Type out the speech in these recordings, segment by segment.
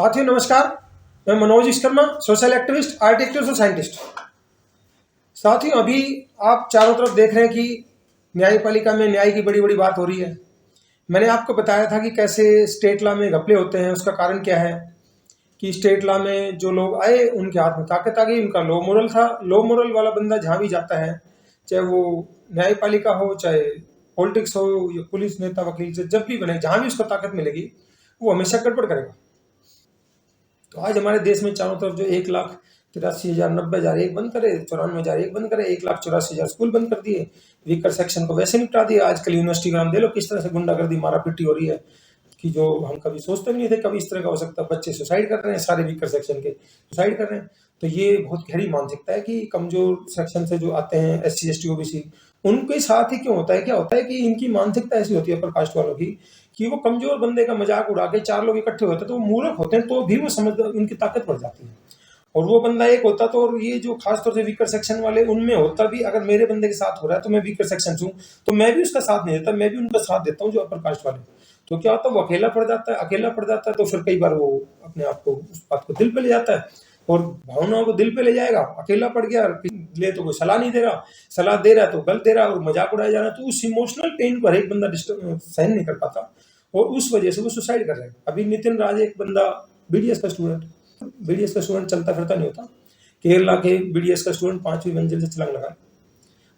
साथियों नमस्कार। मैं Manoj Vishwakarma, social activist, art activist और साइंटिस्ट। साथियों अभी आप चारों तरफ देख रहे हैं कि न्यायपालिका में न्याय की बड़ी बड़ी बात हो रही है। मैंने आपको बताया था कि कैसे स्टेट लॉ में घपले होते हैं। उसका कारण क्या है कि स्टेट लॉ में जो लोग आए उनके हाथ में ताकत आ गई, उनका लो मोरल था। लो मोरल वाला बंदा जहाँ भी जाता है, चाहे वो न्यायपालिका हो, चाहे पॉलिटिक्स हो, या पुलिस नेता वकील से जब भी बने, जहाँ भी उसको ताकत मिलेगी वो हमेशा गड़बड़ करेगा। तो आज हमारे देश में चारों तरफ जो 1,83,000, 90,000 एक बंद करे, 94,000 एक बंद करे, 1,84,000 स्कूल बंद कर दिए, वीकर सेक्शन को वैसे निपटा दिए। आजकल यूनिवर्सिटी का नाम दे लो, किस तरह से गुंडागर्दी मारापीटी हो रही है कि जो हम कभी सोचते भी नहीं थे कभी इस तरह का हो सकता है। बच्चे सुसाइड कर रहे हैं, सारे वीकर सेक्शन के सुसाइड कर रहे हैं। तो ये बहुत गहरी मानसिकता है कि कमजोर सेक्शन से जो आते हैं, SC ST OBC, उनके साथ ही क्यों होता है, क्या होता है कि इनकी मानसिकता ऐसी होती है अपर कास्ट वालों की कि वो कमजोर बंदे का मजाक उड़ा के चार लोग इकट्ठे होते हैं तो वो मूर्ख होते हैं, तो भी वो समझ उनकी ताकत बढ़ जाती है। और वो बंदा एक होता तो, और ये जो खासतौर से वीकर सेक्शन वाले उनमें होता भी, अगर मेरे बंदे के साथ हो रहा है तो मैं वीकर सेक्शन से हूँ तो मैं भी उसका साथ नहीं देता, मैं भी उनका साथ देता हूँ जो अपर कास्ट वाले। तो क्या होता है, वो अकेला पड़ जाता है। अकेला पड़ जाता है तो फिर कई बार वो अपने आप को, उस बात को दिल पे ले जाता है, और भावनाओं को दिल पे ले जाएगा। अकेला पड़ गया, ले तो कोई सलाह नहीं दे रहा, सलाह दे रहा है तो गलत दे रहा, और मजाक उड़ाया जा रहा है। तो उस इमोशनल पेन को हर एक बंदा सहन नहीं कर पाता, और उस वजह से वो सुसाइड कर रहे हैं। अभी नितिन राज एक बंदा, BDS का स्टूडेंट, BDS का स्टूडेंट चलता फिरता नहीं होता, केरला के BDS का स्टूडेंट 5वीं मंजिल से छलांग लगा।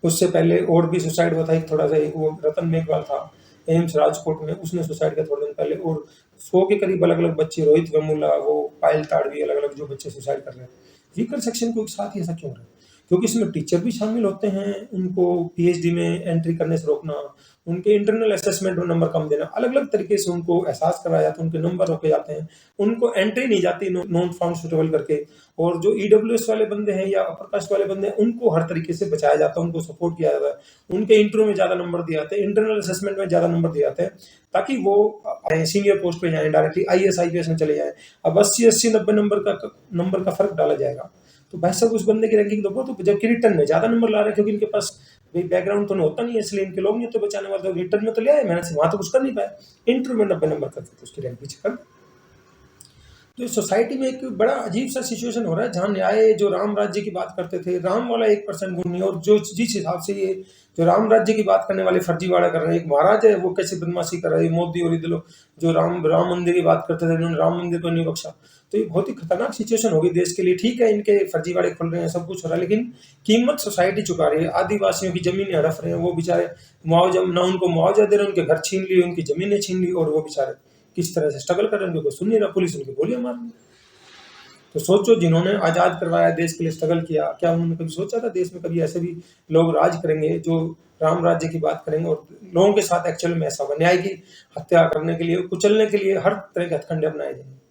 उससे पहले और भी सुसाइड हुआ था, एक थोड़ा सा, एक वो रतन मेघवाल था एम्स राजकोट में, उसने सुसाइड किया थोड़े दिन पहले। और 100 के करीब अलग अलग बच्चे, रोहित वेमुला, वो पायल ताड़वी, अलग अलग जो बच्चे सुसाइड कर रहे हैं। वीकर सेक्शन को एक साथ ही ऐसा क्यों हो रहा है? क्योंकि इसमें टीचर भी शामिल होते हैं, उनको PhD में एंट्री करने से रोकना, उनके इंटरनल असेसमेंट में नंबर कम देना, अलग अलग तरीके से उनको एहसास कराया जाता है, उनके नंबर रोके जाते हैं, उनको एंट्री नहीं जाती नॉन फाउंड सुटेबल करके। और जो EWS वाले बंदे हैं या अपर कास्ट वाले बंदे हैं, उनको हर तरीके से बचाया जाता है, उनको सपोर्ट किया जाता है, उनके इंटरव्यू में ज्यादा नंबर दिए जाते हैं, इंटरनल असेसमेंट में ज्यादा नंबर दिए जाते हैं, ताकि वो सीनियर पोस्ट पे जाए, डायरेक्टली IAS IPS में चले जाए। अब 80-80-90 नंबर का फर्क डाला जाएगा तो भाई साहब उस बंदे की रैंकिंग देखो, तो जबकि रिटर्न में ज्यादा नंबर ला रहे हैं, क्योंकि इनके पास बैकग्राउंड तो नहीं होता नहीं है, इसलिए इनके लोग नहीं तो बचाने वाले। तो रिटर्न में तो ले आए मेहनत से, वहां तो कुछ कर नहीं पाए, इंटरव्यू में 90 नंबर करते तो उसकी रैंक पीछे कर। तो सोसाइटी में एक बड़ा अजीब सा सिचुएशन हो रहा है, जहाँ न्याय, जो राम राज्य की बात करते थे, राम वाला 1% गुण नहीं, और जो जिस हिसाब से ये जो राम राज्य की बात करने वाले फर्जीवाड़ा कर रहे हैं, एक महाराज है वो कैसे बदमाशी कर रहे हैं, मोदी और इधर लोग जो राम मंदिर की बात करते थे, इन्होंने राम मंदिर को नहीं बख्शा। तो ये बहुत ही खतरनाक सिचुएशन होगी देश के लिए। ठीक है, इनके फर्जीवाड़े खुल रहे हैं, सब कुछ हो रहा है, लेकिन कीमत सोसाइटी चुका रही है। आदिवासियों की जमीनें हड़प रहे हैं, वो बेचारे मुआवजा ना, उनको मुआवजा दे रहे, उनके घर छीन लिए, उनकी जमीनें छीन ली, और वो बेचारे किस तरह से स्ट्रगल कर रहे हैं, उनको सुन नहीं रहा, पुलिस उनकी गोलियां मार रही है। तो सोचो, जिन्होंने आजाद करवाया देश के लिए, स्ट्रगल किया, क्या उन्होंने कभी सोचा था देश में कभी ऐसे भी लोग राज करेंगे जो राम राज्य की बात करेंगे? और लोगों के साथ एक्चुअल में ऐसा होगा, न्याय की हत्या करने के लिए, कुचलने के लिए हर तरह के हथकंडे अपनाए जाएंगे।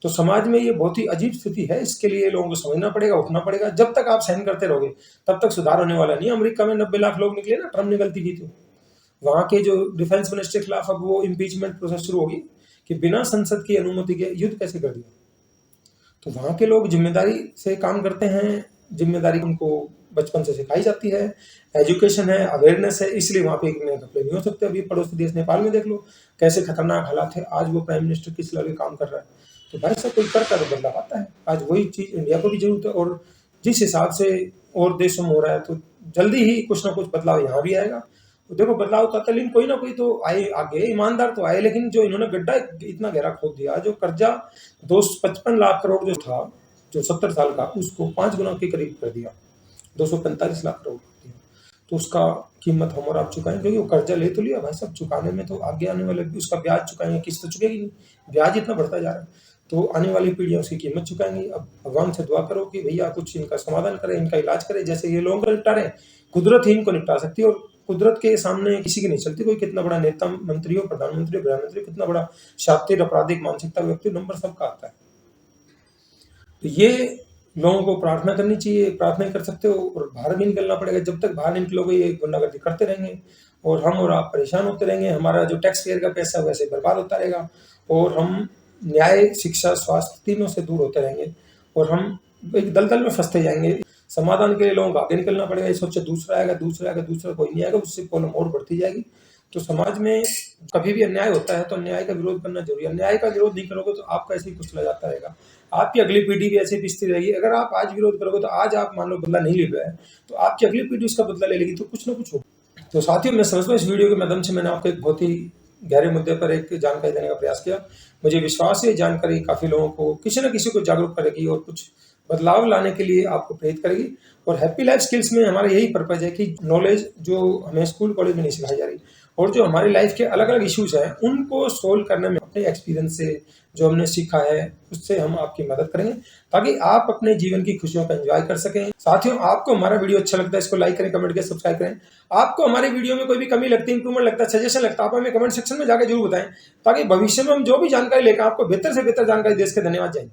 तो समाज में ये बहुत ही अजीब स्थिति है, इसके लिए लोगों को समझना पड़ेगा, उठना पड़ेगा। जब तक आप सहन करते रहोगे तब तक सुधार होने वाला नहीं। अमेरिका में 90 लाख लोग निकले ना, ट्रम्प ने गलती की थी, वहां के जो डिफेंस मिनिस्टर के खिलाफ अब वो इम्पीचमेंट प्रोसेस शुरू होगी कि बिना संसद की अनुमति के युद्ध कैसे कर दिया। तो वहाँ के लोग जिम्मेदारी से काम करते हैं, जिम्मेदारी उनको बचपन से सिखाई जाती है, एजुकेशन है, अवेयरनेस है, इसलिए वहाँ पे एक नए कपड़े नहीं हो सकते। अभी पड़ोसी देश नेपाल में देख लो कैसे खतरनाक हालात है, आज वो प्राइम मिनिस्टर किस लेवल काम कर रहा है। तो भाई साहब कोई करता तो बदलाव आता है। आज वही चीज इंडिया को भी जरूरत है, और जिस हिसाब से और देशों में हो रहा है तो जल्दी ही कुछ ना कुछ बदलाव यहाँ भी आएगा। तो देखो बदलाव तो आता, लेकिन कोई ना कोई तो आए आगे, ईमानदार तो आए। लेकिन जो इन्होंने गड्ढा इतना गहरा खोद दिया, जो कर्जा 255 लाख करोड़ जो था, जो 70 साल का, उसको 5 गुना के करीब कर दिया, 245 लाख करोड़ कर दिया। तो उसका कीमत हम और आप चुकाएंगे, क्योंकि वो कर्जा ले तो लिया भाई साहब, चुकाने में तो आगे आने वाले उसका ब्याज चुकाएंगे, किस्त तो चुकेगी नहीं, ब्याज इतना बढ़ता जा रहा है। तो आने वाली पीढ़ियां उसकी कीमत चुकाएंगी। अब भगवान से दुआ करो कि भैया कुछ इनका समाधान करे, इनका इलाज करे। जैसे ये लोगों को निपटा रहे हैं, कुदरत ही इनको निपटा सकती है, और कुदरत के सामने किसी की नहीं चलती। कोई कितना बड़ा नेता, मंत्री हो, प्रधानमंत्री हो, गृहमंत्री, कितना बड़ा शातिर, आपराधिक मानसिकता व्यक्ति, नंबर सबका आता है। तो ये लोगों को प्रार्थना करनी चाहिए, प्रार्थना कर सकते हो, और बाहर भी निकलना पड़ेगा। जब तक बाहर नहीं निकलोगे ये गुंडागर्दी करते रहेंगे, और हम और आप परेशान होते रहेंगे। हमारा जो टैक्स पेयर का पैसा है वैसे बर्बाद होता रहेगा, और हम न्याय, शिक्षा, स्वास्थ्य तीनों से दूर होते रहेंगे, और हम एक दलदल में फंसते जाएंगे। समाधान के लिए लोगों को आगे निकलना पड़ेगा। ये सोचे दूसरा आएगा, दूसरा आएगा, दूसरा कोई नहीं आएगा, उससे प्रॉब्लम और बढ़ती जाएगी। तो समाज में कभी भी अन्याय होता है तो अन्याय का विरोध करना जरूरी है। अन्याय का विरोध नहीं करोगे तो आपका ऐसे ही कुछ चला जाता रहेगा, आपकी अगली पीढ़ी भी ऐसे पिसती रहेगी। अगर आप आज विरोध करोगे तो आज आप मान लो बदला नहीं ले पाए तो आपकी अगली पीढ़ी उसका बदला ले लेगी, तो कुछ ना कुछ होगा। तो साथियों, मैं समझता हूँ इस वीडियो के माध्यम से मैंने आपको एक बहुत ही गहरे मुद्दे पर एक जानकारी देने का प्रयास किया। मुझे विश्वास है ये जानकारी काफ़ी लोगों को किसी न किसी को जागरूक करेगी और कुछ बदलाव लाने के लिए आपको प्रेरित करेगी। और हैप्पी लाइफ स्किल्स में हमारा यही पर्पज है कि नॉलेज जो हमें स्कूल कॉलेज में नहीं सिखाई जा रही और जो हमारी लाइफ के अलग अलग इश्यूज हैं उनको सोल्व करने में अपने एक्सपीरियंस से जो हमने सीखा है उससे हम आपकी मदद करेंगे, ताकि आप अपने जीवन की खुशियों का एंजॉय कर सकें। साथियों, आपको हमारा वीडियो अच्छा लगता है इसको लाइक करें, कमेंट करें, सब्सक्राइब करें। आपको हमारे वीडियो में कोई भी कमी लगती है, इंप्रूवमेंट लगता है, सजेशन लगता है, आप हमें कमेंट सेक्शन में जाकर जरूर बताएं, ताकि भविष्य में हम जो भी जानकारी लेकर आपको बेहतर से बेहतर जानकारी दे सके। धन्यवाद। जय हिंद।